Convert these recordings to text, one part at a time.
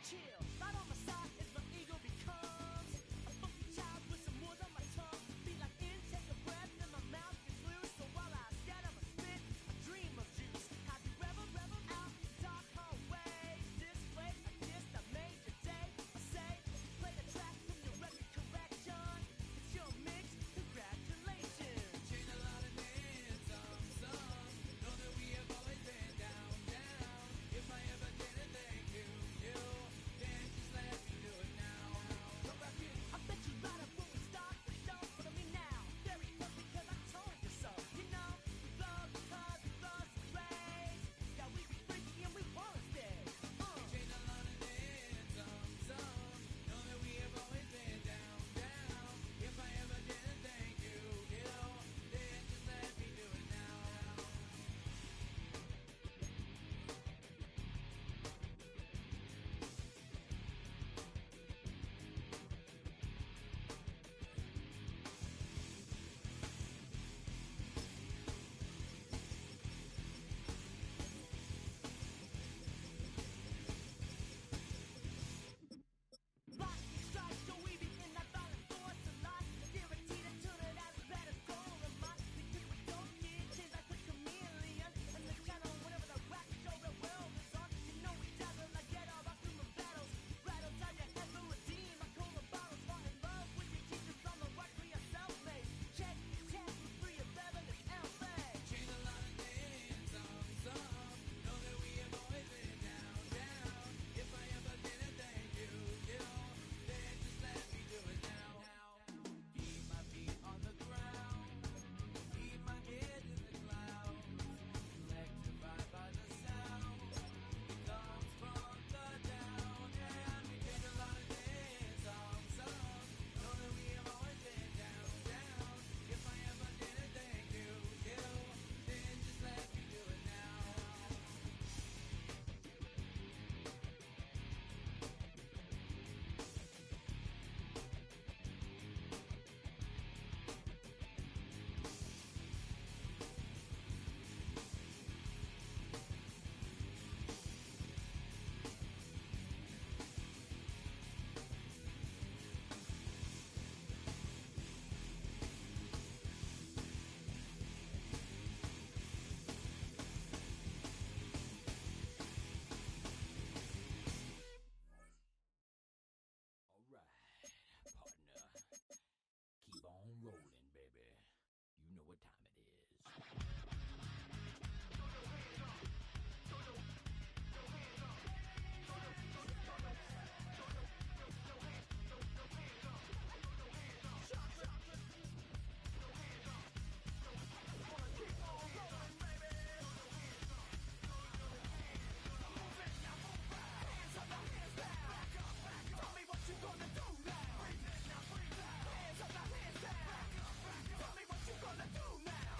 chill. Right on my side is my ego becomes a funky child with some words on my tongue. Be like in, take a breath, and my mouth gets loose. So while I scatter my spit, I dream of juice. Have you ever reveled out in dark hallways? This place like this that made your day. I say, play the track from your record correction. It's your mix, congratulations. Change a lot of names, some. Know that we have always been down, down. If I ever didn't thank you, then just let me do it now. Come back in. I bet you right up when we start, but don't follow me now. Very close because I told you so. You know, we blow because we blow some rays. Yeah, we be freaky and we wanna stay. Change a lot of names, some. Know that we have always been down, down. If I ever didn't thank you, then just let me do it now. Lightning strikes, so we be in that violent force of life. Guaranteed to turn it as a better goal of mine. Because we don't get changed like a chameleon. And the channel, whenever the rap show the world is on, you know we dazzle like get all our human battles. Right outside your head will redeem. I call the bottles, fall in love with your teachers on the right for your self-made. Check, test, with free of Bevan and LA. Change a lot of names, some. Know that we have always been down, down. If I ever didn't thank you, then just let me do it now. Keep my feet on the ground, keep my head in the clouds. Electrified by the sound, it comes from the down. And we change a lot of names, some. Know that we have always been down, down. If I ever didn't thank you, then just let me do it now. All right, partner. Keep on rolling, baby. You know what time it is. Tell me what you gonna do now. Hands up, now hands down. Tell me what you gonna do now.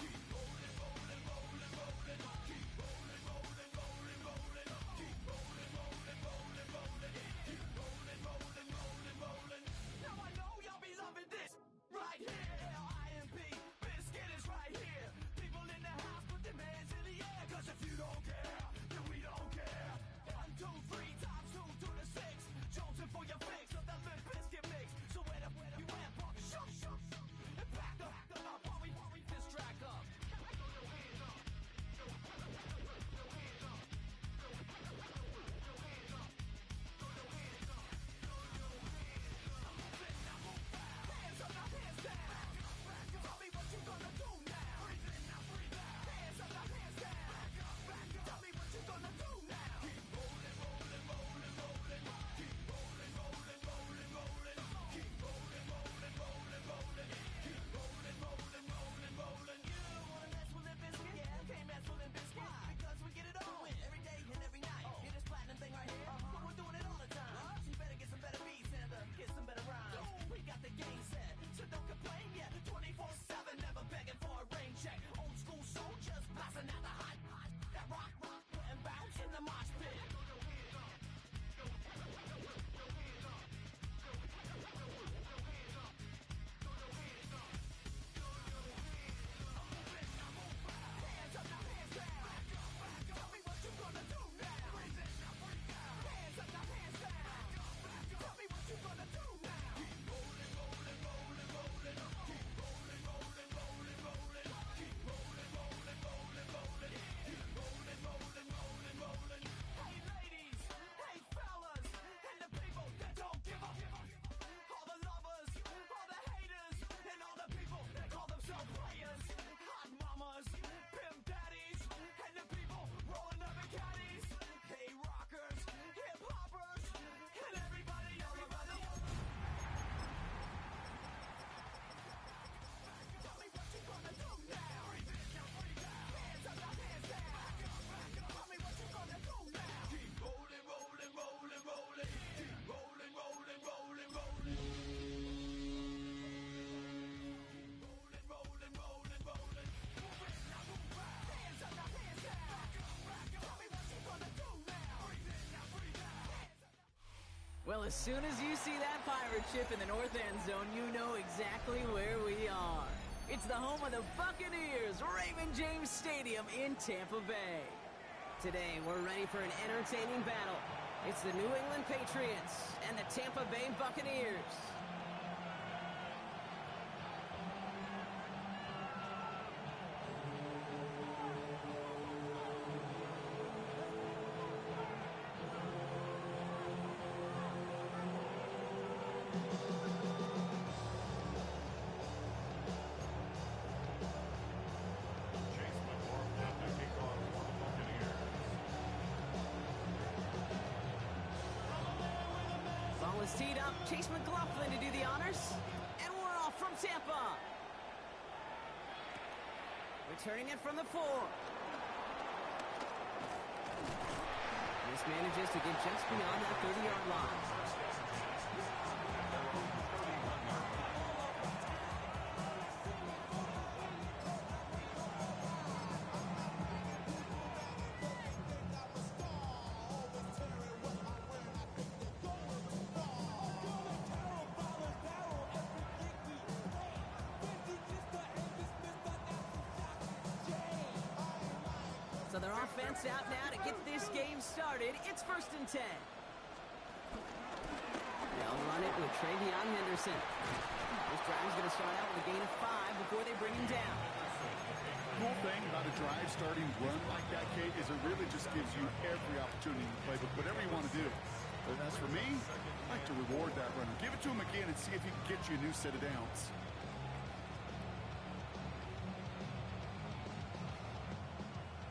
Well, as soon as you see that pirate ship in the north end zone, you know exactly where we are. It's the home of the Buccaneers, Raymond James Stadium in Tampa Bay. Today, we're ready for an entertaining battle. It's the New England Patriots and the Tampa Bay Buccaneers. Ball is teed up. Chase McLaughlin to do the honors. And we're off from Tampa. Returning it from the 4. This manages to get just beyond that 30-yard line. So their offense out now to get this game started. It's 1st and 10. They'll run it with Travion Henderson. This drive is going to start out with a gain of 5 before they bring him down. The whole thing about a drive starting run like that, Kate, is it really just gives you every opportunity to play with whatever you want to do. But as for me, I like to reward that runner. Give it to him again and see if he can get you a new set of downs.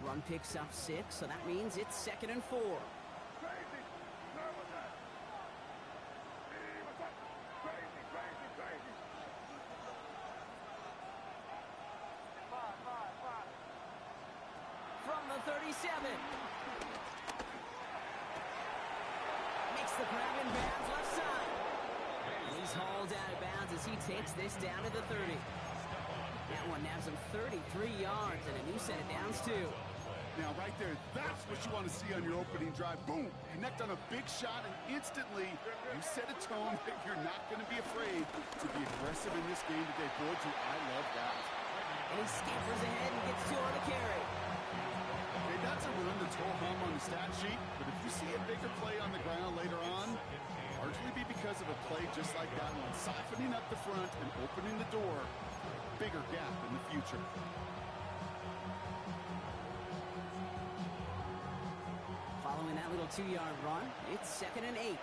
Run picks up 6, so that means it's 2nd and 4. From the 37. Makes the grab in bounds left side. He's hauled out of bounds as he takes this down to the 30. That one nabs him 33 yards and a new set of downs too. Now, right there, that's what you want to see on your opening drive. Boom! Connect on a big shot, and instantly you set a tone that you're not going to be afraid to be aggressive in this game today. Boy, do I love that. And he scampers ahead and gets 2 on the carry. Okay, that's a run that's whole hum on the stat sheet, but if you see a bigger play on the ground later on, largely be because of a play just like that one, siphoning up the front and opening the door. Bigger gap in the future. Following that little 2-yard run, it's 2nd and 8.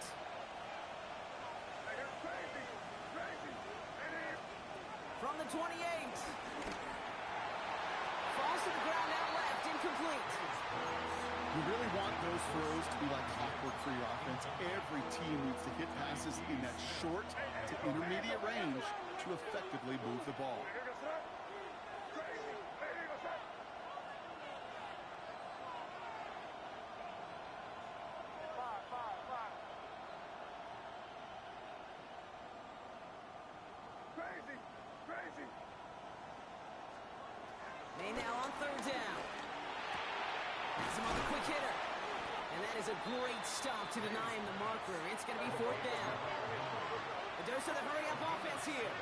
From the 28. Falls to the ground out left, incomplete. You really want those throws to be like clockwork for your offense. Every team needs to hit passes in that short to intermediate range to effectively move the ball. May now on 3rd down. Has him on the quick hitter. And that is a great stop to deny him the marker. It's going to be 4th down. A dose of the hurry-up offense here.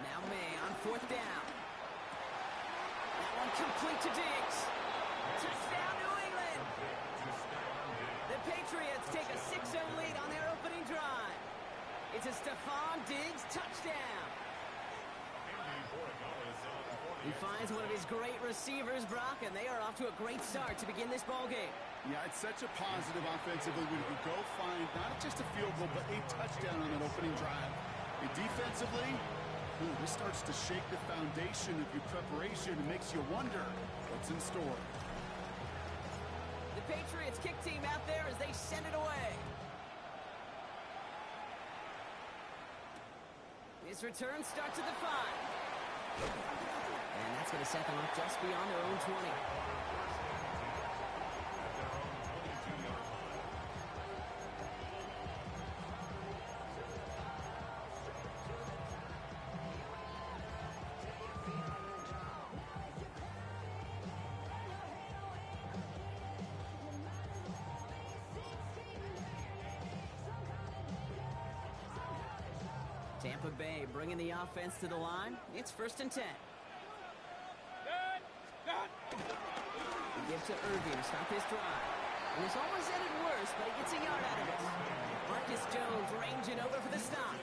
Now May on 4th down. That one complete to Diggs. Touchdown, New England. The Patriots take a 6-0 lead on their opening drive. It's a Stephon Diggs touchdown. He finds one of his great receivers, Brock, and they are off to a great start to begin this ballgame. Yeah, it's such a positive offensively when you go find not just a field goal, but a touchdown on that opening drive. And defensively, this starts to shake the foundation of your preparation and makes you wonder what's in store. The Patriots kick team out there as they send it away. His return starts at the 5. And that's going to set them up just beyond their own 20. Tampa Bay bringing the offense to the line. It's 1st and 10. Give to Irving to stop his drive. And it's almost ended worse, but he gets a yard out of it. Marcus Jones ranging over for the stop.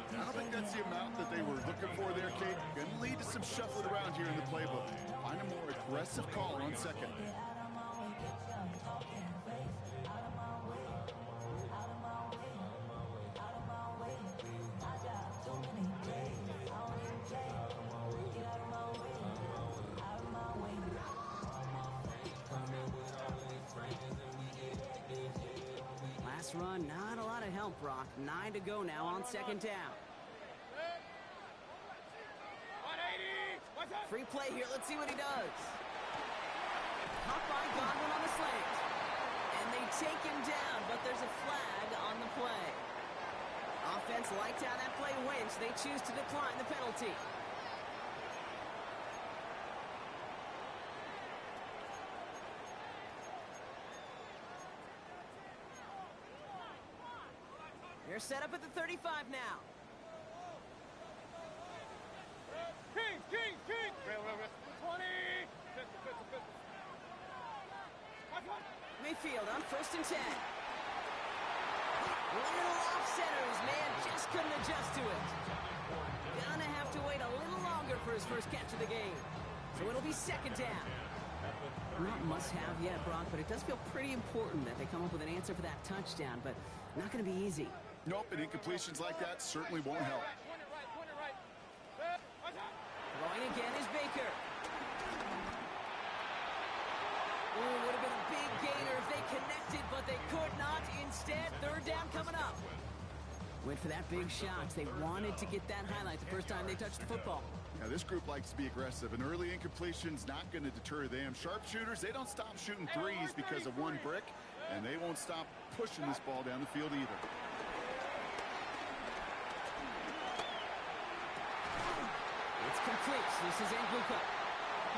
I don't think that's the amount that they were looking for there, Kate. Going to lead to some shuffling around here in the playbook. Find a more aggressive call on second. Last run, not a lot of help, Brock. 9 to go now on 2nd down. Free play here. Let's see what he does. Caught by Godwin on the slant. And they take him down, but there's a flag on the play. Offense liked how that play went, so they choose to decline the penalty. They're set up at the 35 now. King! 20! Mayfield on 1st and 10. Little off centers, man, just couldn't adjust to it. Gonna have to wait a little longer for his first catch of the game. So it'll be 2nd down. Not must-have yet, Brock, but it does feel pretty important that they come up with an answer for that touchdown, but not going to be easy. Nope, and incompletions like that certainly won't help. Throwing again is Baker. Ooh, would have been a big gainer if they connected, but they could not. Instead, 3rd down coming up. Went for that big shot. They wanted to get that highlight the first time they touched the football. Now, this group likes to be aggressive, and early incompletion's not going to deter them. Sharpshooters, they don't stop shooting threes because of one brick, and they won't stop pushing this ball down the field either. It's complete. This is Nguka.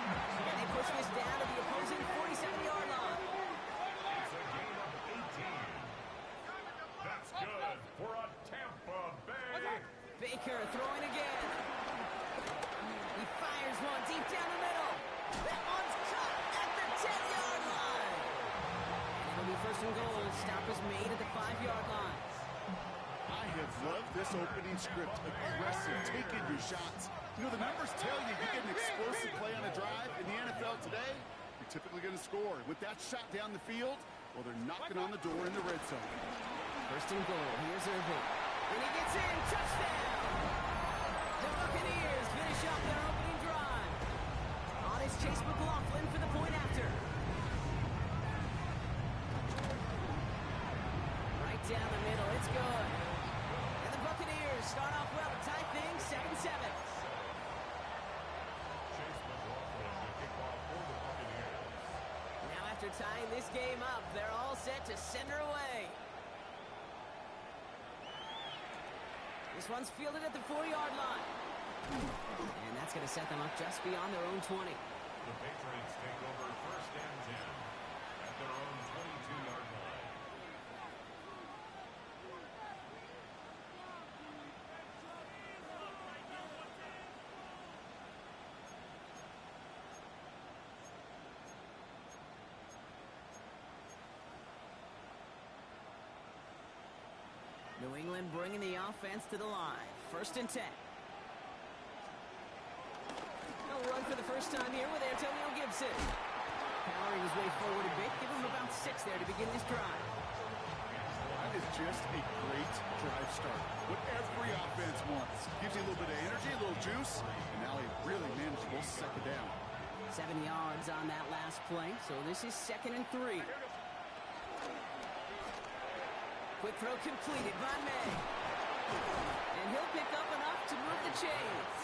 And they push this down to the opposing 47-yard line. It's a gain of 18. That's good for a Tampa Bay. Baker throwing again. He fires one deep down the middle. That one's caught at the 10-yard line. And it'll be 1st and goal. Stop is made at the 5-yard line. I have loved this opening script. Aggressive, taking your shots. You know, the numbers tell you get an explosive play on a drive in the NFL today, you're typically going to score. With that shot down the field, well, they're knocking on the door in the red zone. 1st and goal. Here's Irving. And he gets in. Touchdown! The Buccaneers finish off their opening drive. On is Chase McLaughlin for the point after. Right down the middle. It's good. And the Buccaneers start off well to tie things 7-7. Now after tying this game up, they're all set to send her away. This one's fielded at the 4-yard line. And that's going to set them up just beyond their own 20. The Patriots take over 1st and 10 at their own 22-yard line. New England bringing the offense to the line. 1st and 10. He'll run for the first time here with Antonio Gibson. Powering his way forward a bit. Give him about 6 there to begin this drive. That is just a great drive start. What every offense wants. Gives you a little bit of energy, a little juice, and now a really manageable 2nd down. 7 yards on that last play, so this is 2nd and 3. Quick throw completed by May. And he'll pick up enough to move the chains.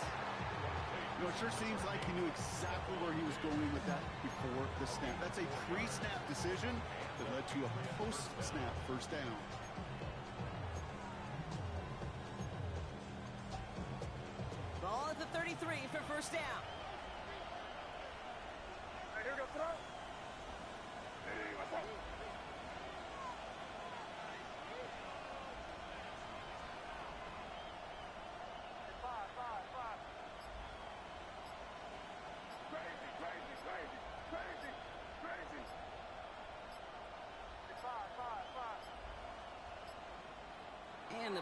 You know, it sure seems like he knew exactly where he was going with that before the snap. That's a pre-snap decision that led to a post-snap 1st down. Ball at the 33 for 1st down.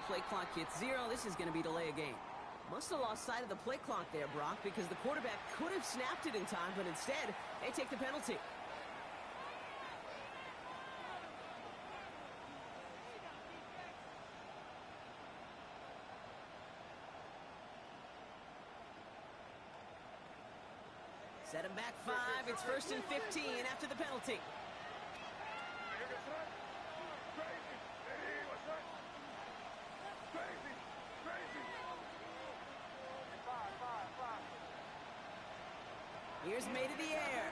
play clock hits 0, this is going to be delay a game. Must have lost sight of the play clock there, Brock, because the quarterback could have snapped it in time, but instead, they take the penalty. Set him back 5. It's 1st and 15 after the penalty. Here's May to the air.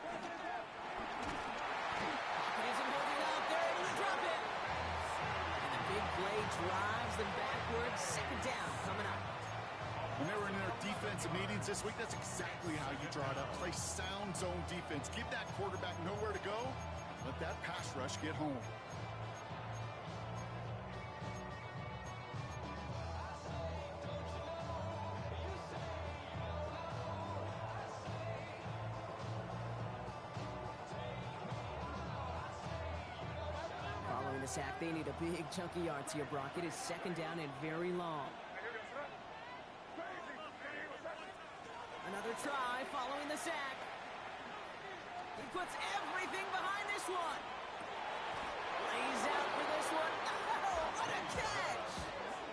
Pocket isn't holding up. They're able to drop it. And the big play drives them backwards. 2nd down coming up. When they were in their defensive meetings this week, that's exactly how you draw it up. Play sound zone defense. Give that quarterback nowhere to go. Let that pass rush get home. Following the sack, they need a big chunky yards here, Brock. It is 2nd down and very long. Another try following the sack. He puts everything behind this one. Lays out for this one. Oh, what a catch!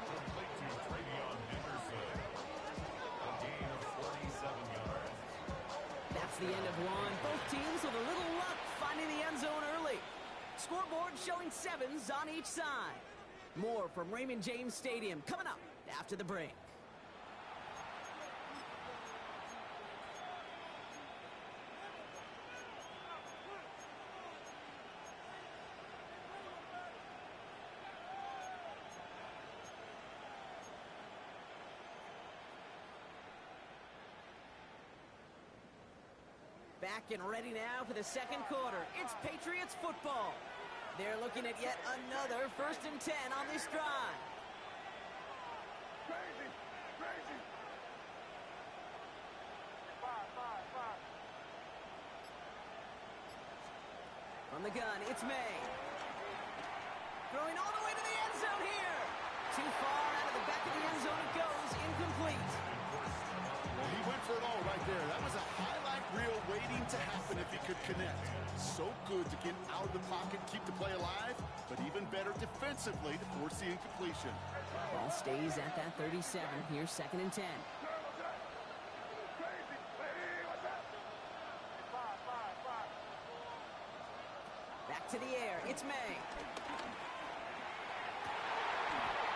Complete to Travion Henderson. A gain of 47 yards. That's the end of one. Both teams with a little luck finding the end zone early. Scoreboard showing 7s on each side. More from Raymond James Stadium coming up after the break. Back and ready now for the 2nd quarter. It's Patriots football. They're looking at yet another 1st and 10 on this drive. From the gun, it's May. Throwing all the way to the end zone here. Too far out of the back of the end zone it goes. Incomplete. Well, he went for it all right there. That was a highlight reel waiting to happen if he could connect. So good to get out of the pocket, keep the play alive, but even better defensively to force the incompletion. Ball stays at that 37. Here's 2nd and 10. Back to the air. It's May.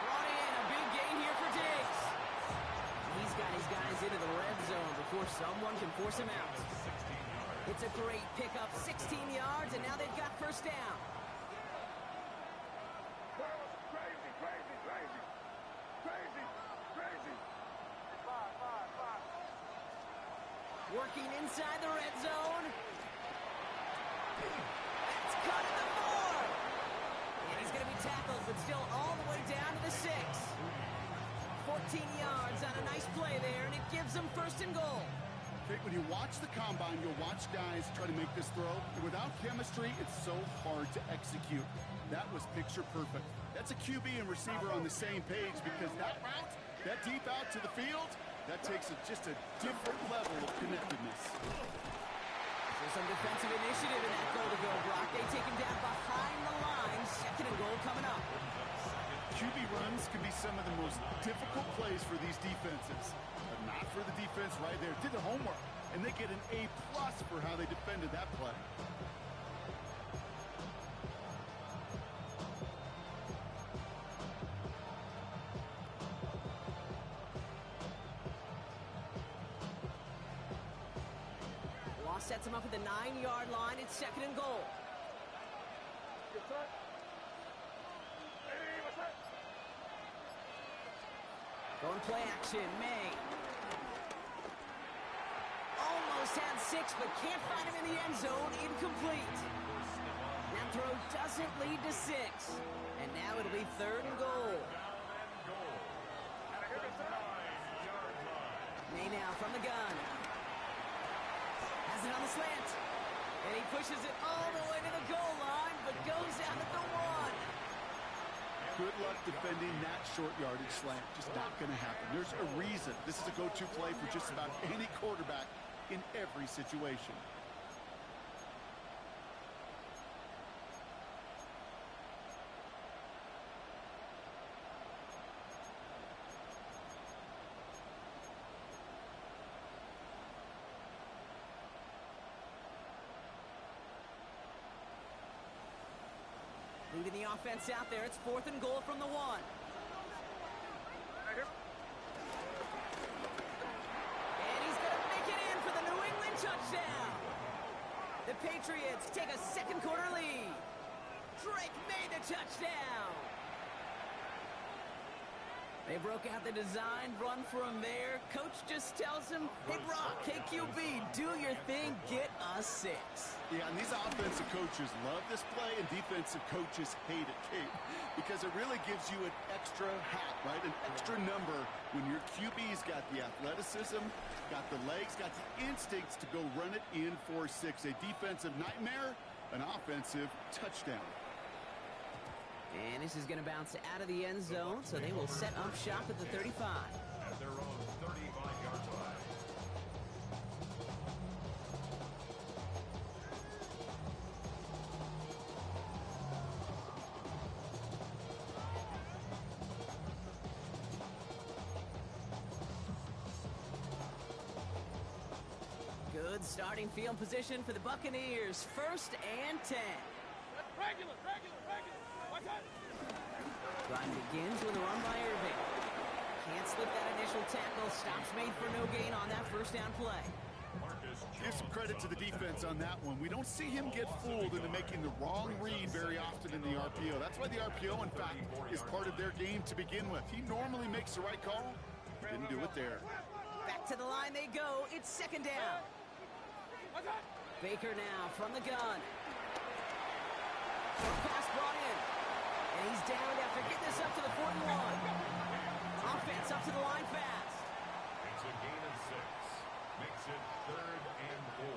Brought in. A big gain here for Diggs. He's got his guys into the red zone before someone can force him out. It's a great pickup. 16 yards, and now they've got 1st down. Working inside the red zone. That's cut at the 4. And he's going to be tackled, but still all the way down to the 6. 14 yards on a nice play there, and it gives them 1st and goal. Okay, when you watch the combine, you'll watch guys try to make this throw. Without chemistry, it's so hard to execute. That was picture perfect. That's a QB and receiver on the same page, because that route, that deep out to the field, that takes just a different level of connectedness. There's some defensive initiative in that goal to go, Brock. They take him down behind the line. 2nd and goal coming up. QB runs can be some of the most difficult plays for these defenses. But not for the defense right there. Did the homework, and they get an A+ for how they defended that play. Law sets him up at the 9-yard line. It's 2nd and goal. Going play action, May. Almost had 6, but can't find him in the end zone. Incomplete. That throw doesn't lead to 6. And now it'll be 3rd and goal. May now from the gun. Has it on the slant. And he pushes it all the way to the goal line, but goes out at the 1. Good luck defending that short yardage slant. Just not going to happen. There's a reason. This is a go-to play for just about any quarterback in every situation. Leading the offense out there. It's 4th and goal from the 1. And he's going to make it in for the New England touchdown. The Patriots take a second quarter lead. Drake made the touchdown. They broke out the design, run from there. Coach just tells him, hey, Brock, hey, QB, do your thing, get us 6. Yeah, and these offensive coaches love this play, and defensive coaches hate it, Kate, because it really gives you an extra hat, right? An extra number when your QB's got the athleticism, got the legs, got the instincts to go run it in for 6. A defensive nightmare, an offensive touchdown. And this is going to bounce out of the end zone, so they will set up shop at the 35. At their own 35-yard line. Good starting field position for the Buccaneers. 1st and 10. Regular. Watch out. Drive begins with a run by Irving. Can't slip that initial tackle. Stops made for no gain on that first down play. Give some credit to the defense on that one. We don't see him get fooled into making the wrong read very often in the RPO. That's why the RPO, in fact, is part of their game to begin with. He normally makes the right call. Didn't do it there. Back to the line they go. It's 2nd down. Watch out. Baker now from the gun. Short pass brought in. And he's down after getting this up to the 41. Offense up to the line fast. It's a gain of 6. Makes it 3rd and 4.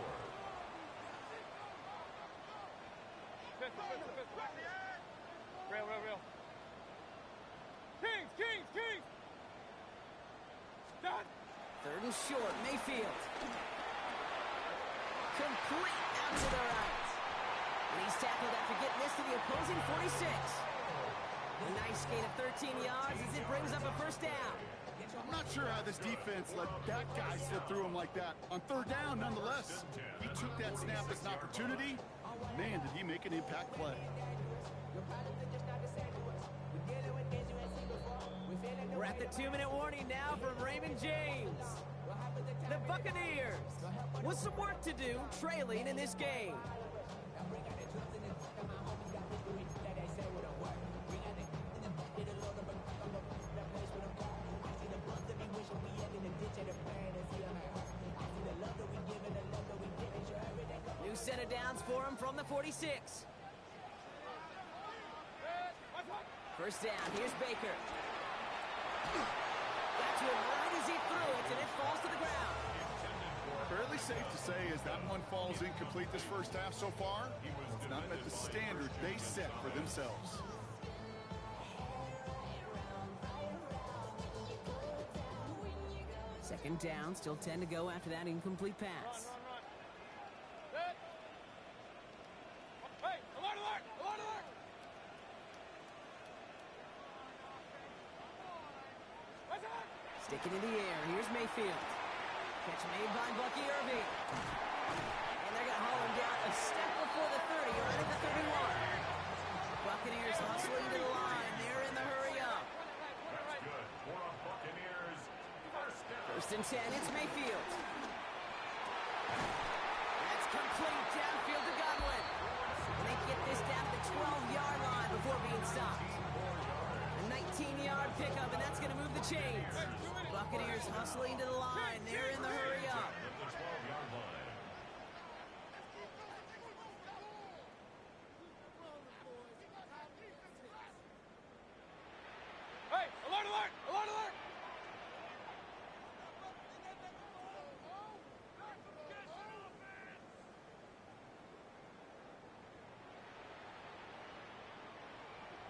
Real. Kings. Done. 3rd and short, Mayfield. Complete out to the right. And he's tackled after getting this to the opposing 46. A nice gain of 13 yards as it brings up a first down. I'm not sure how this defense let that guy slip through him like that. On 3rd down, nonetheless, he took that snap as an opportunity. Man, did he make an impact play. We're at the 2-minute warning now from Raymond James. The Buccaneers with some work to do, trailing in this game. New set of downs for him from the 46. First down, here's Baker. Got to him right as he threw it, and it falls to the ground. Fairly safe to say as that one falls incomplete this first half so far, it's not met the standard they set for themselves. Second down, still 10 to go after that incomplete pass. Run. Hey, alert. Watch out. Sticking in the air, here's Mayfield. Catch made by Bucky Irving. And they're going to haul him down a step before the 30, right at the 31. Buccaneers hustling to the line. They're in the hurry up. That's good for a Buccaneers first down. 1st and 10, it's Mayfield. That's complete downfield to Godwin. And they get this down to the 12-yard line before being stopped. A 19-yard pickup, and that's going to move the chains. Buccaneers hustling to the line. They're in the hurry up. At the 12-yard line. Hey, alert.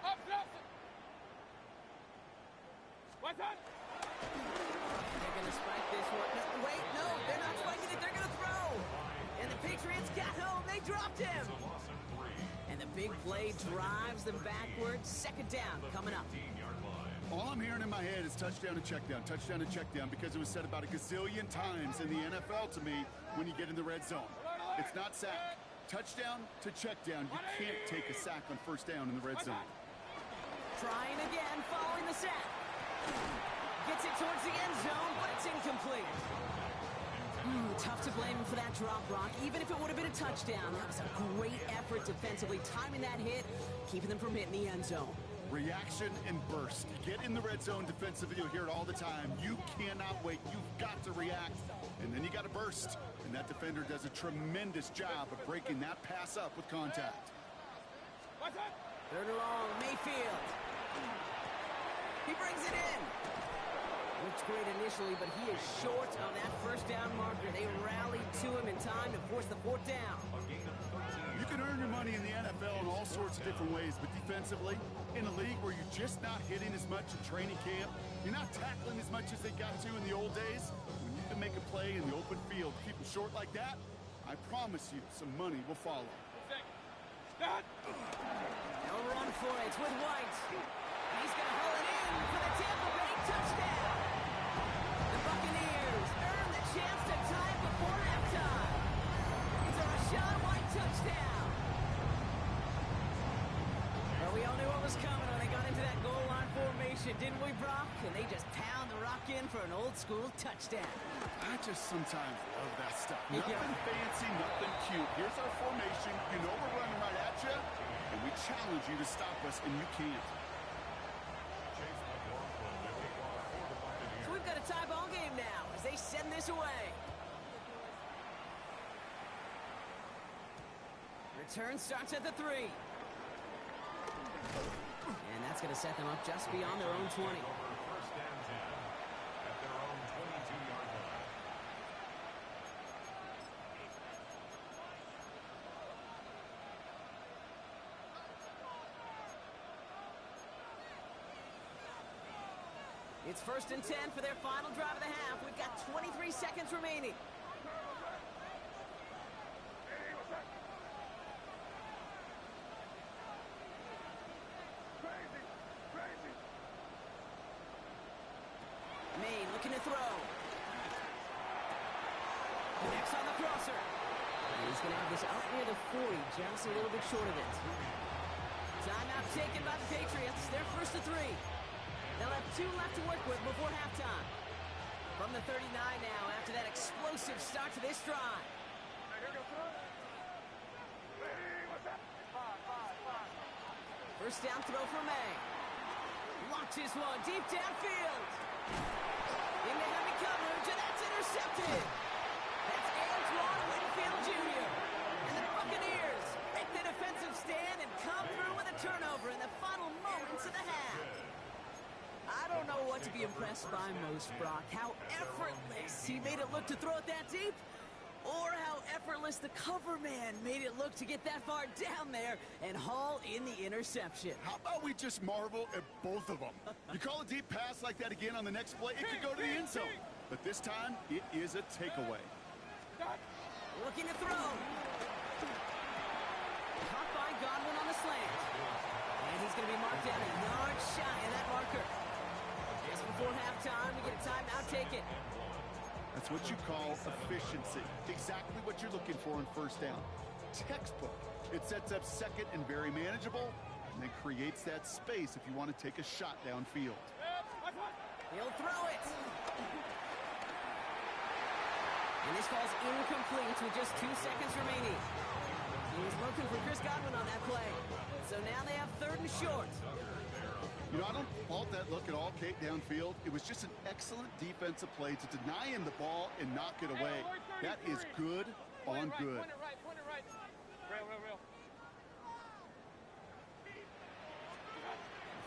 Up. What's that? They're going to spike this one. No, wait, no, they're not spiking it. They're going to throw. And the Patriots got home. They dropped him. And the big play drives them backwards. Second down coming up. All I'm hearing in my head is touchdown and check down, because it was said about a gazillion times in the NFL to me when you get in the red zone. It's not sack. Touchdown to check down. You can't take a sack on first down in the red zone. Trying again, following the sack. Gets it towards the end zone, but it's incomplete. Tough to blame him for that drop, Brock. Even if it would have been a touchdown, that was a great effort defensively, timing that hit, keeping them from hitting the end zone. Reaction and burst. Get in the red zone defensively. You'll hear it all the time. You cannot wait. You've got to react. And then you got to burst. And that defender does a tremendous job of breaking that pass up with contact. What's that? Third and long, Mayfield. He brings it in. Looks great initially, but he is short of that first down marker. They rallied to him in time to force the fourth down. You can earn your money in the NFL in all sorts of different ways, but defensively, in a league where you're just not hitting as much in training camp, you're not tackling as much as they got to in the old days, when you can make a play in the open field, keep them short like that, I promise you some money will follow. Stop. They'll run for it with White. He's going to haul it in for the Tampa Bay touchdown. The Buccaneers earn the chance to tie it before halftime. It's a Rachaad White touchdown. Well, we all knew what was coming when they got into that goal line formation, didn't we, Brock? And they just pound the rock in for an old-school touchdown. I just sometimes love that stuff. Yeah. Nothing fancy, nothing cute. Here's our formation. You know we're running right at you, and we challenge you to stop us, and you can't. So we've got a tie ball game now as they send this away. Return starts at the 3. And that's going to set them up just beyond their own 20. First and 10 at their own 22-yard line. It's first and 10 for their final drive of the half. We've got 23 seconds remaining. Maine looking to throw. Connects on the crosser. And he's going to have this out near the 40, just a little bit short of it. Timeout taken by the Patriots. They're first to 3. They'll have 2 left to work with before halftime. From the 39 now, after that explosive start to this drive. First down throw for May. Launches one deep downfield. Into heavy coverage, and that's intercepted. That's Antoine Winfield Jr. And the Buccaneers break the defensive stand and come through with a turnover in the final moments of the half. I don't know what to be impressed by most, Brock. How effortless he made it look to throw it that deep, or how effortless the cover man made it look to get that far down there and haul in the interception. How about we just marvel at both of them? You call a deep pass like that again on the next play, it could go to the end zone. But this time, it is a takeaway. Looking to throw. Caught by Godwin on the slant. And he's going to be marked down a yard shy of that marker. Just before halftime, we get a timeout taken. That's what you call efficiency. Exactly what you're looking for on first down. Textbook. It sets up second and very manageable, and then creates that space if you want to take a shot downfield. He'll throw it. And this falls incomplete with just 2 seconds remaining. He was looking for Chris Godwin on that play. So now they have third and short. You know, I don't fault that look at all, Kate, downfield. It was just an excellent defensive play to deny him the ball and knock it away. That is good on good. Point it right. Real.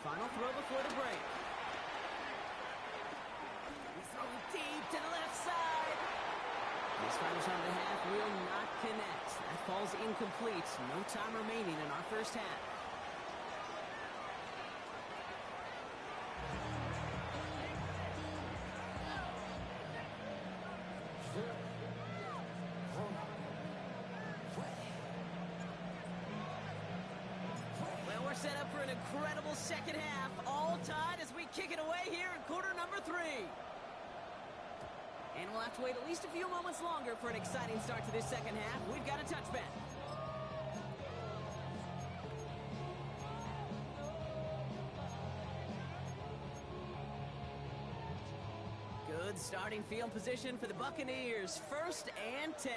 Final throw before the break. He's throwing deep to the left side. This final shot of the half will not connect. That falls incomplete. No time remaining in our first half. set up for an incredible second half. All tied as we kick it away here in quarter number 3. And we'll have to wait at least a few moments longer for an exciting start to this second half. We've got a touchback. Good starting field position for the Buccaneers. 1st and 10.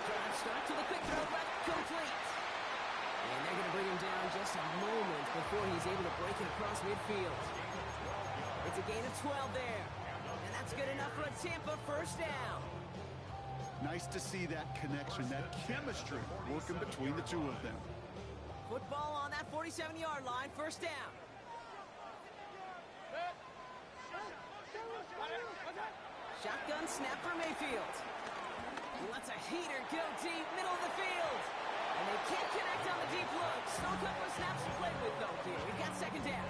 Drive start to the quick throw, but complete. And they're going to bring him down just a moment before he's able to break it across midfield. It's a gain of 12 there. And that's good enough for a Tampa 1st down. Nice to see that connection, that chemistry working between the two of them. Football on that 47-yard line, 1st down. Shotgun snap for Mayfield. He lets a heater go deep, middle of the field. And they can't connect on the deep look. Still a couple of snaps to play with, though, here. We've got 2nd down.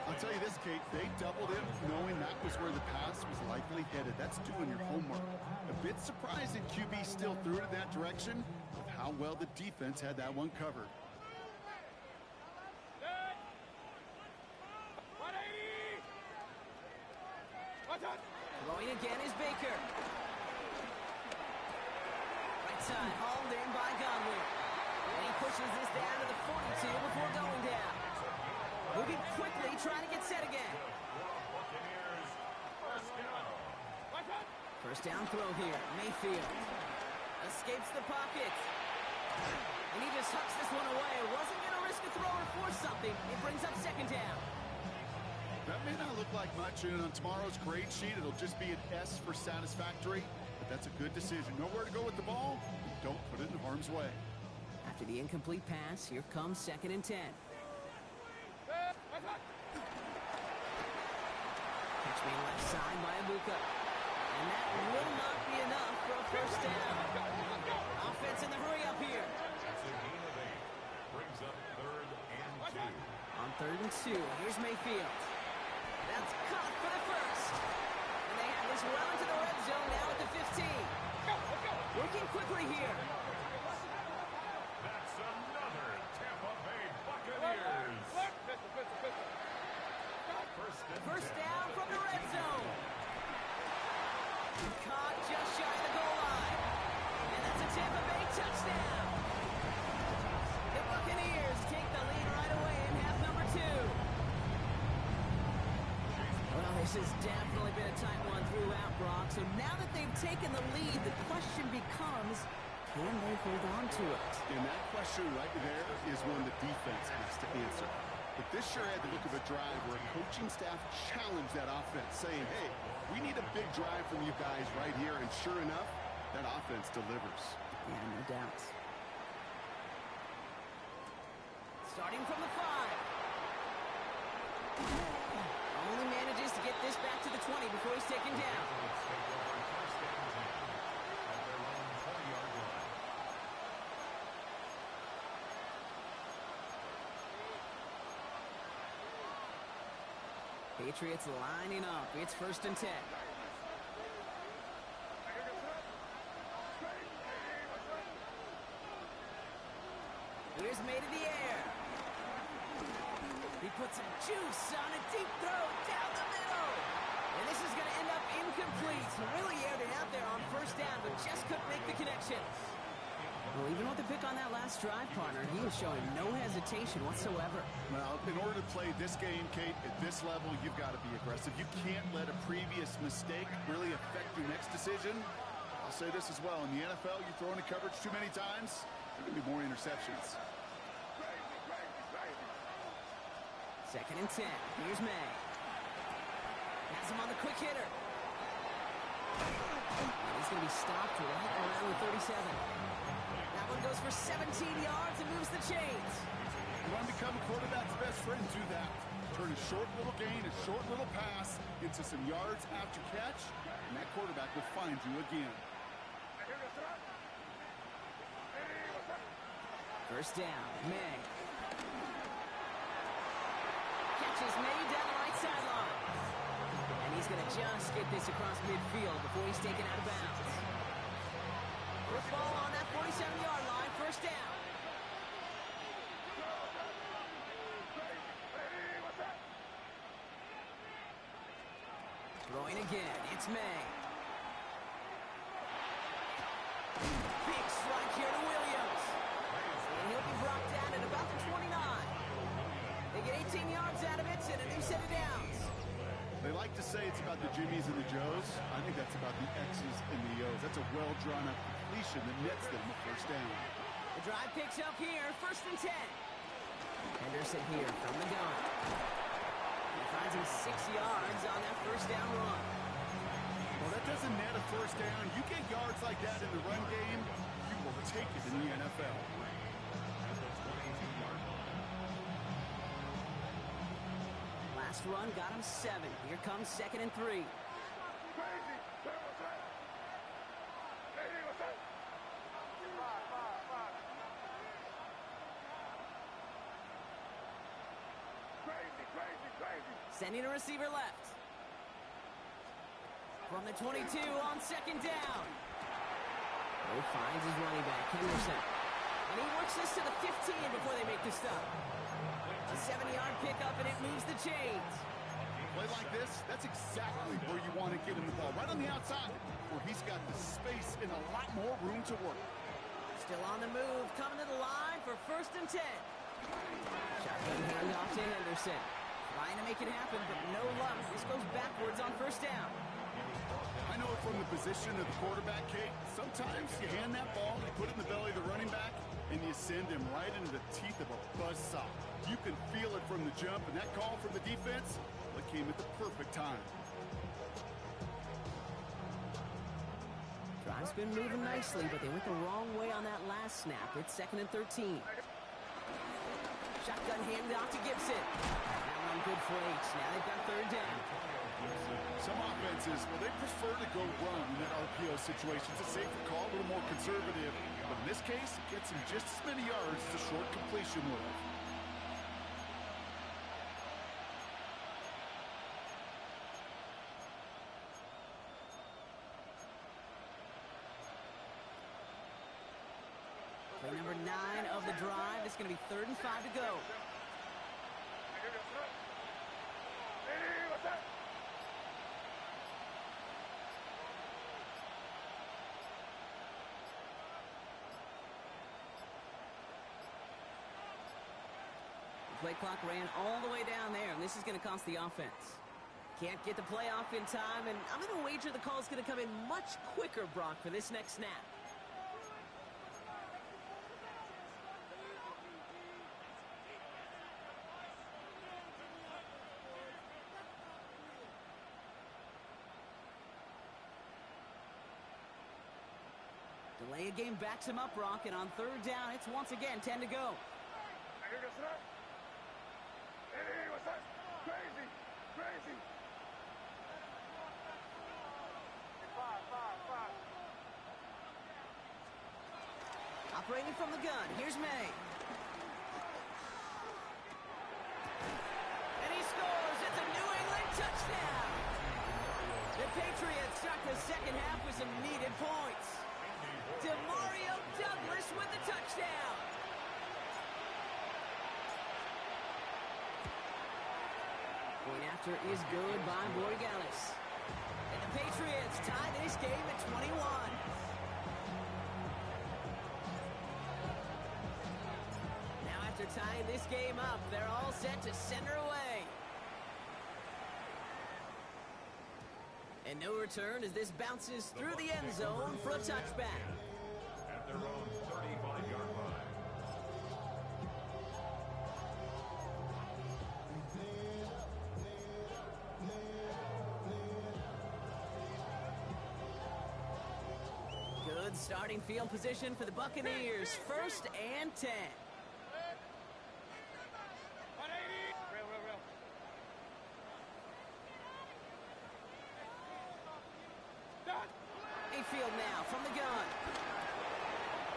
I'll tell you this, Kate, they doubled him knowing that was where the pass was likely headed. That's doing your homework. A bit surprising QB still threw it in that direction with how well the defense had that one covered. Throwing again is Baker. Right side, hauled in by Godwin. And he pushes this down to the 42 before going down. Moving quickly, trying to get set again. 1st down throw here. Mayfield escapes the pocket. And he just hucks this one away. Wasn't going to risk a throw or force something. It brings up 2nd down. That may not look like much, and on tomorrow's grade sheet, it'll just be an S for satisfactory, but that's a good decision. Nowhere to go with the ball, don't put it in harm's way. After the incomplete pass, here comes 2nd and 10. Catch me left side by Ibuka. And that will not be enough for a 1st down. Offense in the hurry up here. That's a gain of 8. Brings up 3rd and 2. On 3rd and 2, here's Mayfield. That's caught for the 1st. And they have this well into the red zone now at the 15. Working quickly here. That's another Tampa Bay Buccaneers. 1st down from the red zone. Caught just shy of the goal line. And that's a Tampa Bay touchdown. The Buccaneers take the lead right away in half number 2. Well, this has definitely been a tight one throughout, Brock. So now that they've taken the lead, the question becomes, can they hold on to it? And that question right there is one the defense has to answer. But this sure had the look of a drive where a coaching staff challenged that offense, saying, hey, we need a big drive from you guys right here. And sure enough, that offense delivers. Yeah, no doubt. Starting from the 5. Only manages to get this back to the 20 before he's taken down. Patriots lining up. It's 1st and 10. Here's made in the air. He puts some juice on a deep throw down the middle. And this is going to end up incomplete. He really aired it out there on 1st down, but just couldn't make the connection. Well, even with the pick on that last drive, partner, he was showing no hesitation whatsoever. Well, in order to play this game, Kate, at this level, you've got to be aggressive. You can't let a previous mistake really affect your next decision. I'll say this as well. In the NFL, you throw into coverage too many times, there are going to be more interceptions. 2nd and 10. Here's May. Has him on the quick hitter. And he's going to be stopped right around the 37. That one goes for 17 yards and moves the chains. You want to become a quarterback's best friend, do that. Turn a short little gain, a short little pass into some yards after catch, and that quarterback will find you again. 1st down, May. Catches May down the right sideline. And he's going to just get this across midfield before he's taken out of bounds. Football on that 47-yard line, first down. Throwing again, it's May. Big strike here to Williams. And he'll be brought down at about the 29. They get 18 yards out of it and a new set of downs. They like to say it's about the Jimmies and the Joes. I think that's about the X's and the O's. That's a well-drawn-up completion that nets them a first down. The drive picks up here, 1st and 10. Henderson here from the gun. He finds him 6 yards on that first down run. Well, that doesn't net a first down. You get yards like that in the run game, you will take it in the NFL. Last run got him 7. Here comes 2nd and 3. Sending a receiver left. From the 22 on 2nd down. He finds his running back, Henderson. And he works this to the 15 before they make the stop. A 7-yard pickup, and it moves the chains. Play like this, that's exactly where you want to get him the ball. Right on the outside, where he's got the space and a lot more room to work. Still on the move, coming to the line for 1st and 10. Shotgun handoff to Henderson. Trying to make it happen, but no luck. This goes backwards on 1st down. I know it from the position of the quarterback, Kate. Sometimes you hand that ball, you put it in the belly of the running back, and you send him right into the teeth of a buzzsaw. You can feel it from the jump, and that call from the defense, well, it came at the perfect time. Drive's been moving nicely, but they went the wrong way on that last snap. It's 2nd and 13. Shotgun handoff to Gibson. That one good for H. Now they've got 3rd down. Some offenses, well, they prefer to go run in that RPO situation. It's a safer call, a little more conservative. But in this case, it gets him just as many yards as a short completion would have. Play number 9 of the drive. It's going to be 3rd and 5 to go. The play clock ran all the way down there, and this is going to cost the offense. Can't get the play off in time, and I'm going to wager the call is going to come in much quicker, Brock, for this next snap. Delay of game backs him up, Brock, and on 3rd down, it's once again 10 to go. Operating from the gun, here's May. And he scores! It's a New England touchdown! The Patriots start the second half with some needed points. DeMario Douglas with the touchdown! Point after is good by Borregales. And the Patriots tie this game at 21. After tying this game up, they're all set to send her away. And no return as this bounces through the end zone for a touchback. At their own 35-yard line. Good starting field position for the Buccaneers. 1st and 10. Field now from the gun.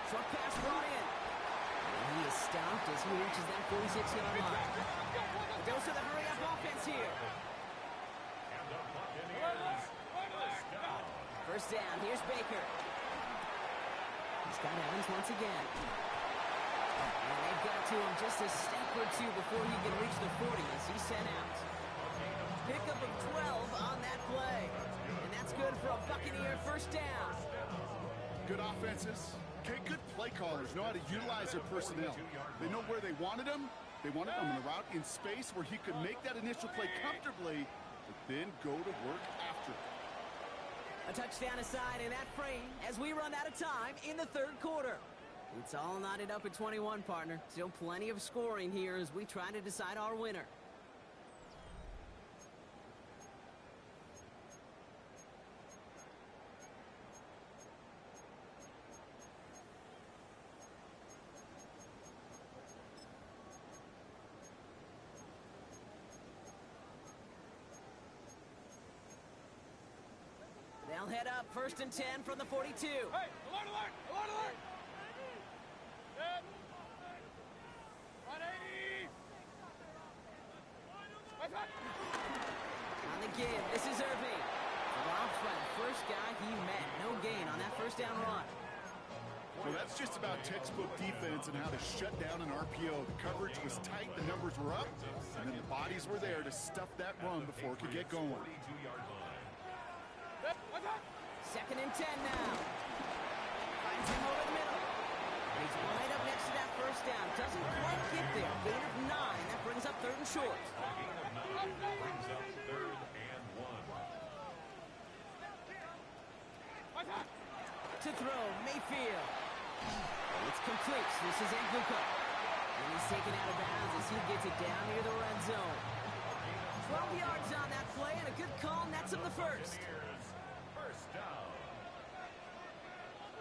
Short pass brought in. And he is stopped as he reaches that 46-yard line. Goes to the hurry-up offense here. And the Buccaneers back down. 1st down. Here's Baker. He's got Evans once again. And they've got to him just a step or two before he can reach the 40 as he's sent out. Pickup of 12 on that play. And that's good for a Buccaneer first down. Good offenses. Okay, good play callers know how to utilize their personnel. They know where they wanted him. They wanted him on the route in space where he could make that initial play comfortably, but then go to work after it. A touchdown aside in that frame as we run out of time in the third quarter. It's all knotted up at 21, partner. Still plenty of scoring here as we try to decide our winner. They'll head up 1st and 10 from the 42. Hey, alert, alert, alert, alert. Set. 180. What's that? On the give, this is Irving. Drops by the first guy he met. No gain on that first down run. So that's just about textbook defense and how to shut down an RPO. The coverage was tight, the numbers were up, and then the bodies were there to stuff that run before it could get going. Set. What's that? 2nd and 10 now. Finds him over the middle. And he's right up next to that first down. Doesn't quite get there. Gain of 9. That brings up 3rd and short. Brings up 3rd and 1. What's that? To throw, Mayfield. It's complete. This is Anguka. And he's taken out of bounds as he gets it down near the red zone. 12 yards on that play and a good call nets him the first. First down.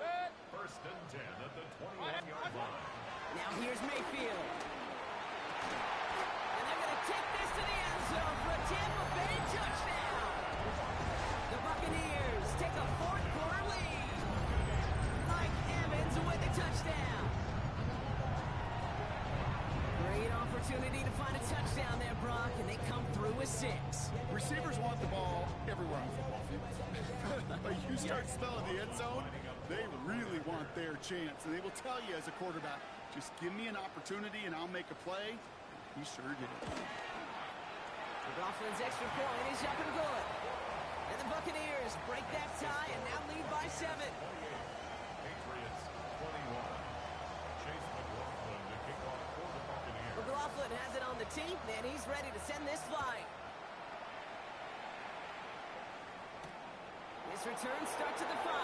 Set. 1st and 10 at the 21-yard line. Now here's Mayfield. And they're going to take this to the end zone for a Tampa Bay touchdown. The Buccaneers take a 4th quarter lead. Mike Evans with the touchdown. Great opportunity to find a touchdown there, Brock, and they come through with 6. Receivers want the ball everywhere on the football field. But you start spelling the end zone, they really want their chance. And they will tell you as a quarterback, just give me an opportunity and I'll make a play. He sure did. McLaughlin's extra point is up and good. And the Buccaneers break that tie and now lead by 7. Patriots 21. Chase McLaughlin to kick off for the Buccaneers. McLaughlin has it on the team, and he's ready to send this flying. This return starts at the 5.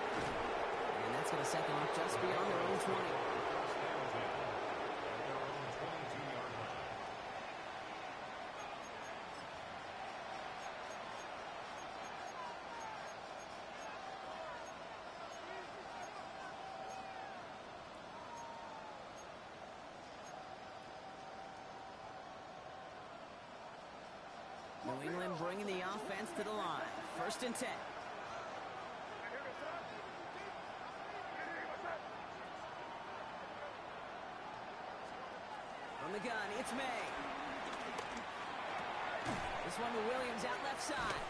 And that's going to set them up just beyond their own 20. Stands in at their own 22-yard line. New England bringing the offense to the line. 1st and 10. From the gun, it's May. This one to Williams out left side.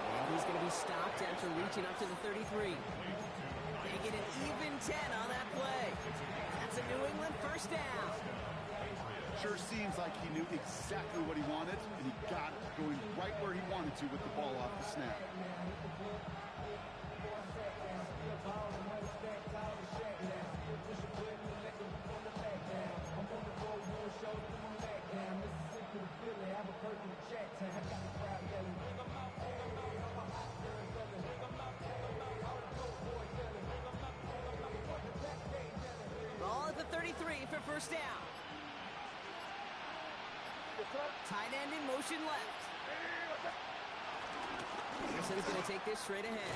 And he's going to be stopped after reaching up to the 33. They get an even 10 on that play. That's a New England first down. Sure seems like he knew exactly what he wanted, and he got it, going right where he wanted to with the ball off the snap. Ball at the 33 for first down. Tight end in motion left. Anderson's going to take this straight ahead.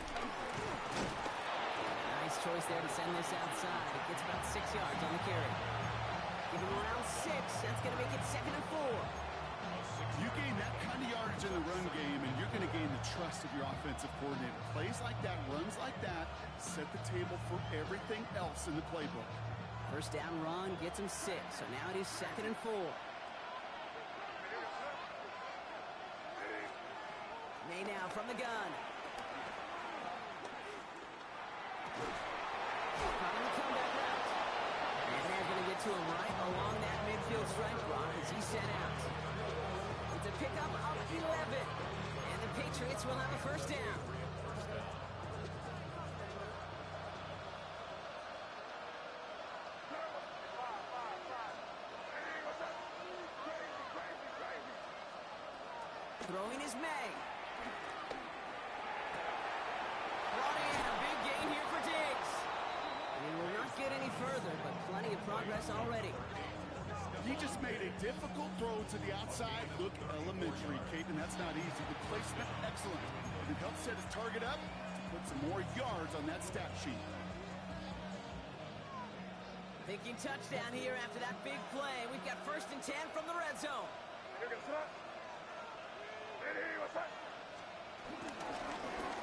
Nice choice there to send this outside. It gets about 6 yards on the carry. Give him around 6. That's going to make it 2nd and 4. You gain that kind of yardage in the run game, and you're going to gain the trust of your offensive coordinator. Plays like that, runs like that, set the table for everything else in the playbook. First down run gets him 6. So now it is 2nd and 4. May now from the gun. to him right along that midfield strike block as he set out. It's a pickup of 11. And the Patriots will have a first down. Throwing is May. Brought in a big gain here for Diggs. And he will not get any further, but plenty of progress already. He just made a difficult throw to the outside. Look elementary, Kate, and that's not easy. The placement, excellent. It helped set his target up to put some more yards on that stat sheet. Thinking touchdown here after that big play. We've got 1st and 10 from the red zone.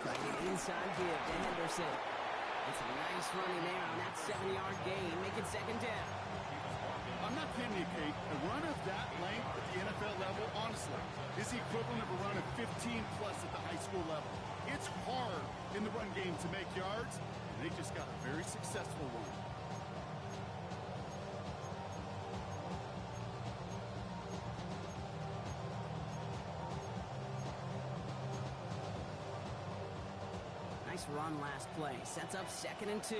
Playing an inside give to Henderson. It's a nice running there on that 7-yard gain, making 2nd down. I'm not kidding you, Kate. A run of that length at the NFL level, honestly, is the equivalent of a run of 15-plus at the high school level. It's hard in the run game to make yards, and they just got a very successful one. Nice run last play. Sets up 2nd and 2.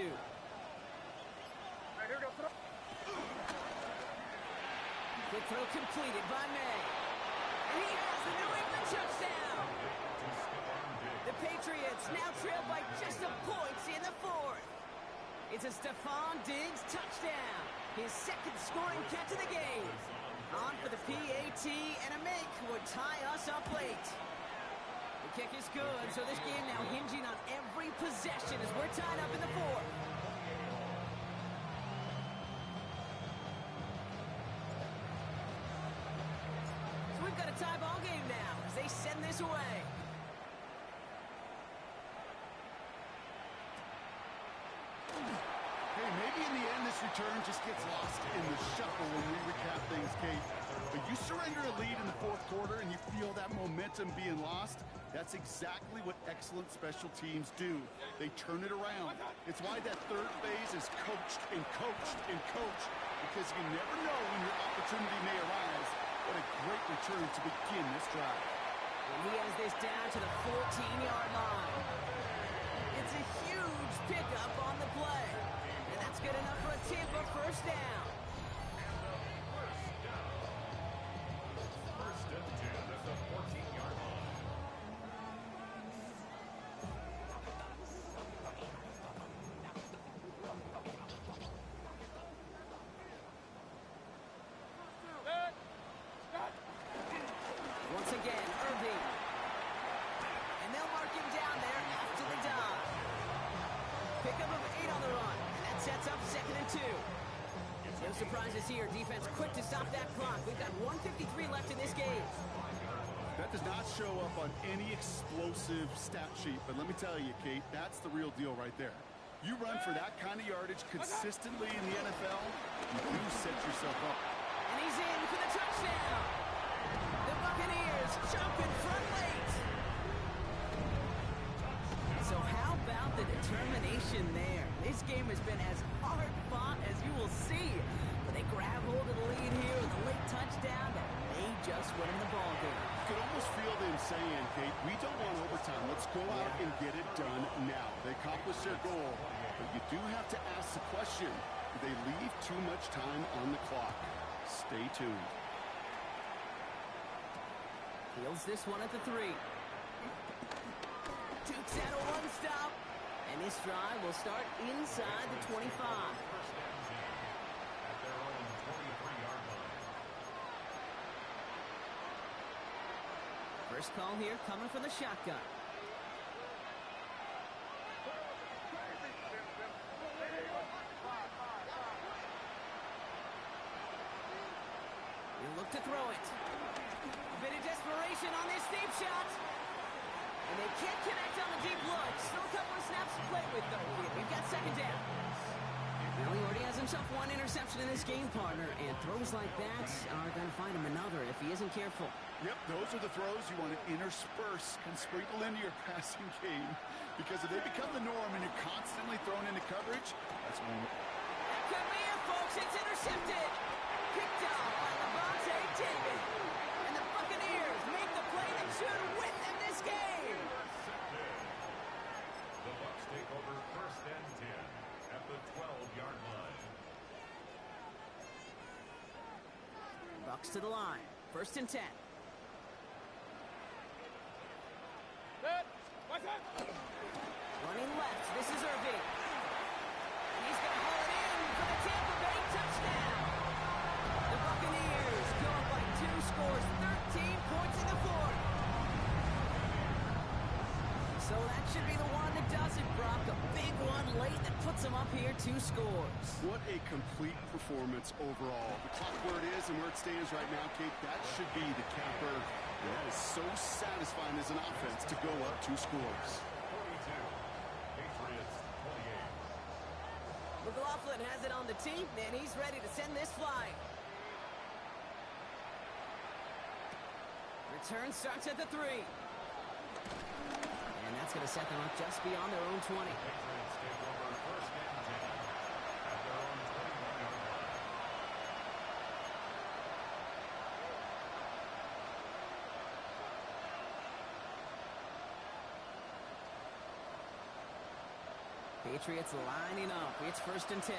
Quick throw completed by May. And he has the New England touchdown. The Patriots now trail by just a point in the 4th. It's a Stephon Diggs touchdown. His 2nd scoring catch of the game. On for the PAT, and a make would tie us up late. The kick is good, so this game now hinging on every possession as we're tied up in the 4th. So we've got a tie ball game now as they send this away. Hey, maybe in the end this return just gets lost in the shuffle when we recap things, Kate. But you surrender a lead in the 4th quarter and you feel that momentum being lost. That's exactly what excellent special teams do. They turn it around. It's why that 3rd phase is coached and coached and coached, because you never know when your opportunity may arise. What a great return to begin this drive. And he has this down to the 14-yard line. It's a huge pickup on the play. And that's good enough for a Tampa first down. First and 10 at the 14-yard line. Once again, Irving. And they'll mark him down there after the dive. Pickup of 8 on the run. And that sets up 2nd and 2. No surprises here. Defense quick to stop that clock. We've got 1:53 left in this game. That does not show up on any explosive stat sheet, but let me tell you, Kate, that's the real deal right there. You run for that kind of yardage consistently in the NFL, you do set yourself up. And he's in for the touchdown. The Buccaneers jumping front late. So how about the determination there? This game has been as hard fought as you will see. But they grab hold of the lead here with a late touchdown that may just win the ball game. You could almost feel them saying, Kate, we don't want overtime. Let's go out and get it done now. They accomplished their goal, but you do have to ask the question, do they leave too much time on the clock? Stay tuned. Fields this one at the 3. Dukes out a one-stop. And this drive will start inside the 25. First down at their own 23-yard line. First call here coming from the shotgun. He'll look to throw it. A bit of desperation on this deep shot. And they can't connect on the deep look. Still a couple of snaps to play with, though. We've got 2nd down. Well, he already has himself 1 interception in this game, partner. And throws like that are going to find him another if he isn't careful. Yep, those are the throws you want to intersperse and sprinkle into your passing game. Because if they become the norm and you're constantly thrown into coverage, that's one. That could be it, folks. It's intercepted. Picked off by Levante David. And the Buccaneers make the play that should win them this game. The Bucs take over 1st and 10 at the 12-yard line. Bucs to the line. 1st and 10. Running left. This is Irving. He's going to haul it in for the Tampa Bay touchdown. The Buccaneers go up by 2 scores, 13 points in the 4th. So that should be the one that does it, Brock. A big one late that puts them up here 2 scores. What a complete performance overall. The clock where it is and where it stands right now, Kate, that should be the capper. And that is so satisfying as an offense to go up 2 scores. 42. Patriots 28. McLaughlin has it on the team, and he's ready to send this flying. Return starts at the 3. And that's going to set them up just beyond their own 20. Patriots take over 1st and 10 at their own 21-yard line. Patriots lining up. It's 1st and 10.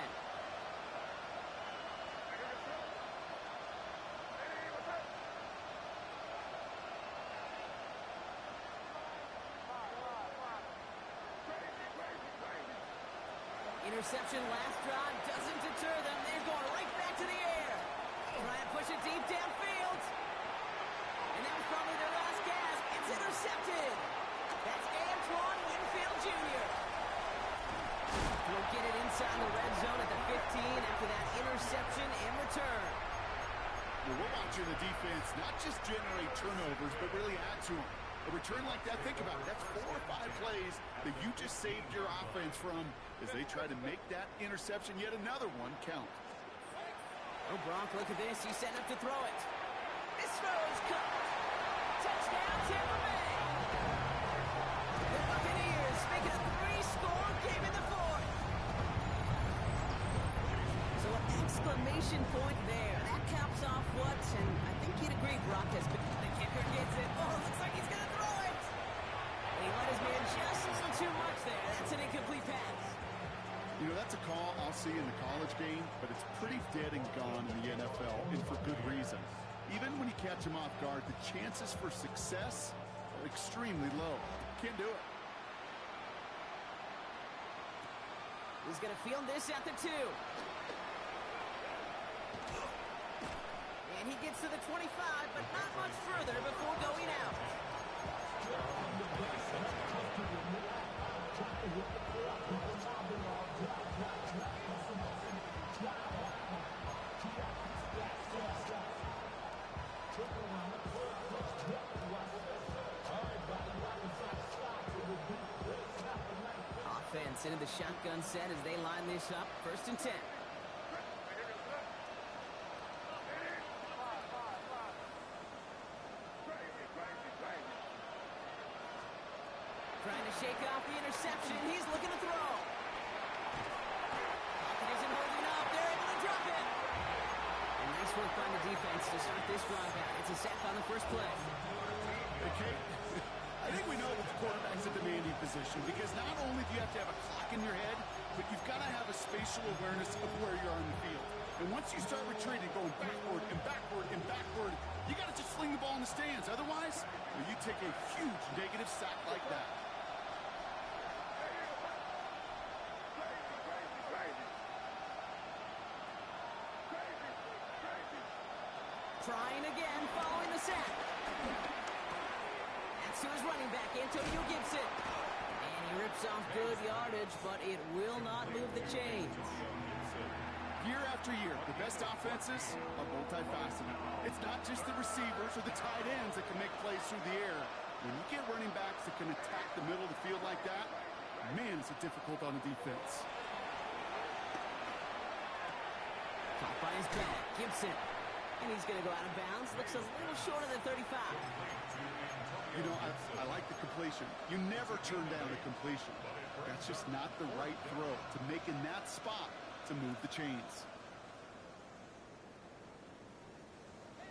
Interception last drive doesn't deter them. They're going right back to the air. Trying to push it deep downfield. And that was probably their last gasp. It's intercepted. That's Antoine Winfield Jr. He'll get it inside the red zone at the 15 after that interception and return. Well, we're watching the defense not just generate turnovers, but really add to them. A return like that, think about it, that's 4 or 5 plays that you just saved your offense from as they try to make that interception, yet another one, count. Oh, Brock, look at this. He's setting up to throw it. This throw is caught. Touchdown, Tampa Bay. The Buccaneers make it a 3-score game in the 4th. So an exclamation point there. That caps off what, and I think you'd agree, Brock, has been. The kicker gets it. Oh, looks like he's going to throw it. And he let his man just a little too much there. That's an incomplete pass. You know, that's a call I'll see in the college game, but it's pretty dead and gone in the NFL, and for good reason. Even when you catch him off guard, the chances for success are extremely low. Can't do it. He's going to field this at the 2. And he gets to the 25, but not much further before going out. Offense into the shotgun set as they line this up. 1st and 10. Trying to shake off the interception. He's looking to throw. Hawkins isn't holding up. They're able to drop it. And nice work by the defense to start this drive out. It's a sack on the first play. Okay, I think we know that the quarterback's a demanding position because not only do you have to have a clock in your head, but you've got to have a spatial awareness of where you are in the field. And once you start retreating, going backward and backward and backward, you got to just fling the ball in the stands. Otherwise, you take a huge negative sack like that. Trying again following the sack. That's to his running back, Antonio Gibson. And he rips off good yardage, but it will not move the chains. Year after year, the best offenses are multifaceted. It's not just the receivers or the tight ends that can make plays through the air. When you get running backs that can attack the middle of the field like that, man, is it difficult on the defense. Caught by his back, Gibson. And he's going to go out of bounds. Looks a little shorter than 35. You know, I like the completion. You never turn down a completion. That's just not the right throw to make in that spot to move the chains.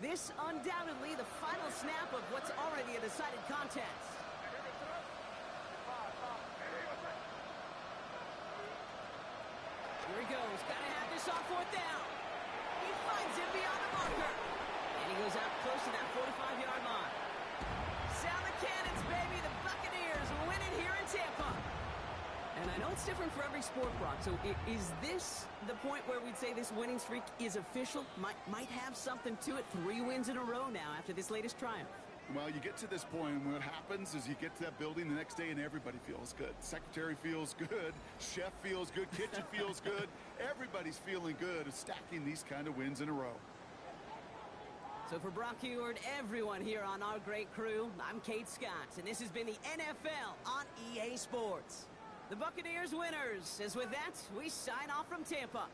This undoubtedly the final snap of what's already a decided contest. Here he goes. Gotta have this on fourth down. He finds him beyond the marker. And he goes out close to that 45-yard line. Sound the cannons, baby. The Buccaneers win it here in Tampa. And I know it's different for every sport, Brock. So is this the point where we'd say this winning streak is official? Might have something to it. 3 wins in a row now after this latest triumph. Well, you get to this point, and what happens is you get to that building the next day, and everybody feels good. Secretary feels good. Chef feels good. Kitchen feels good. Everybody's feeling good of stacking these kind of wins in a row. So for Brock Heward, everyone here on our great crew, I'm Kate Scott, and this has been the NFL on EA Sports. The Buccaneers winners. As with that, we sign off from Tampa.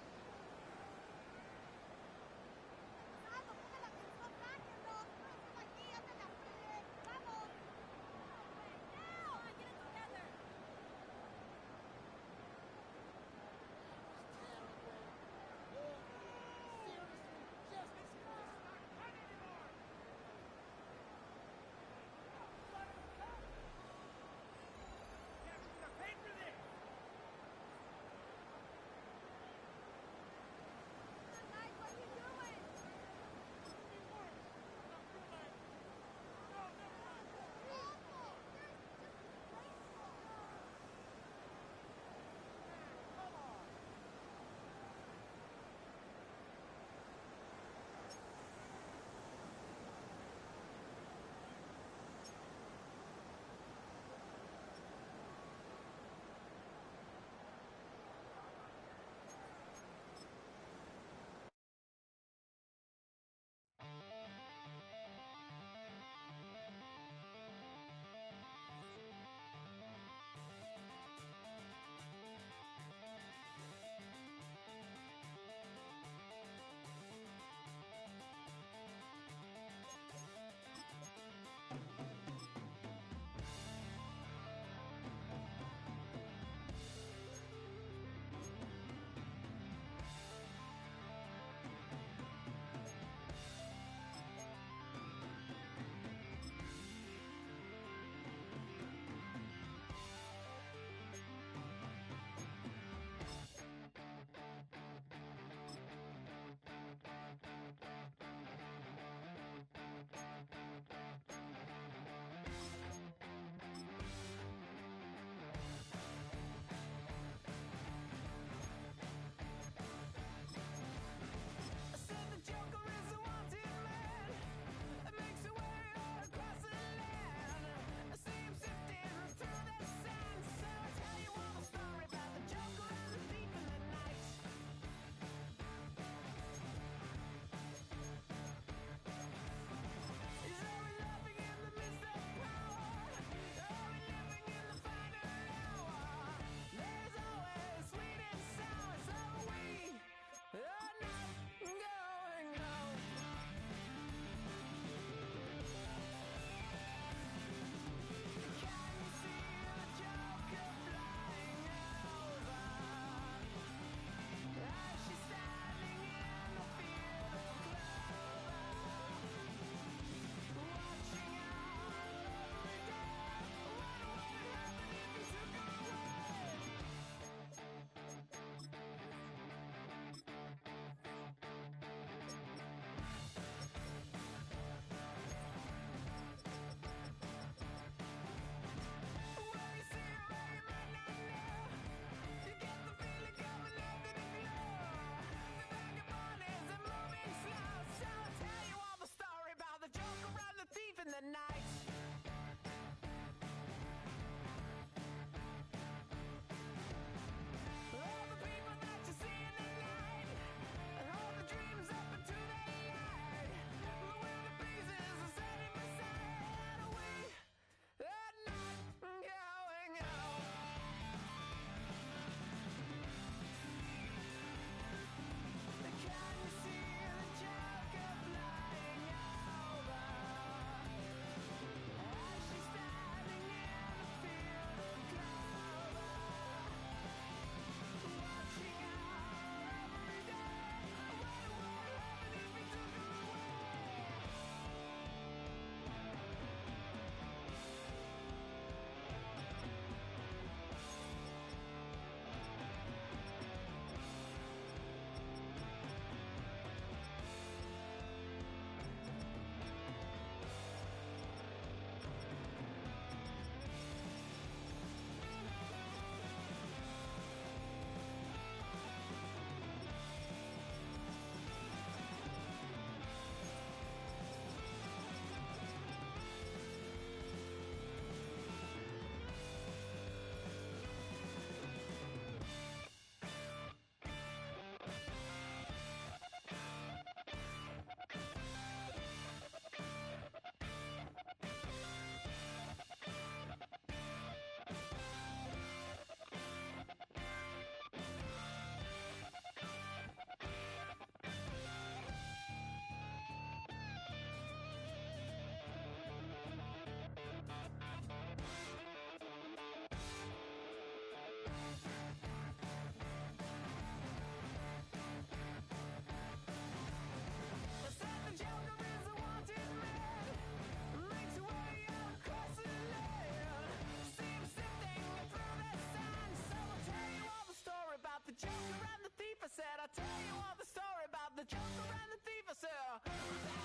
the joker and the thief. I said,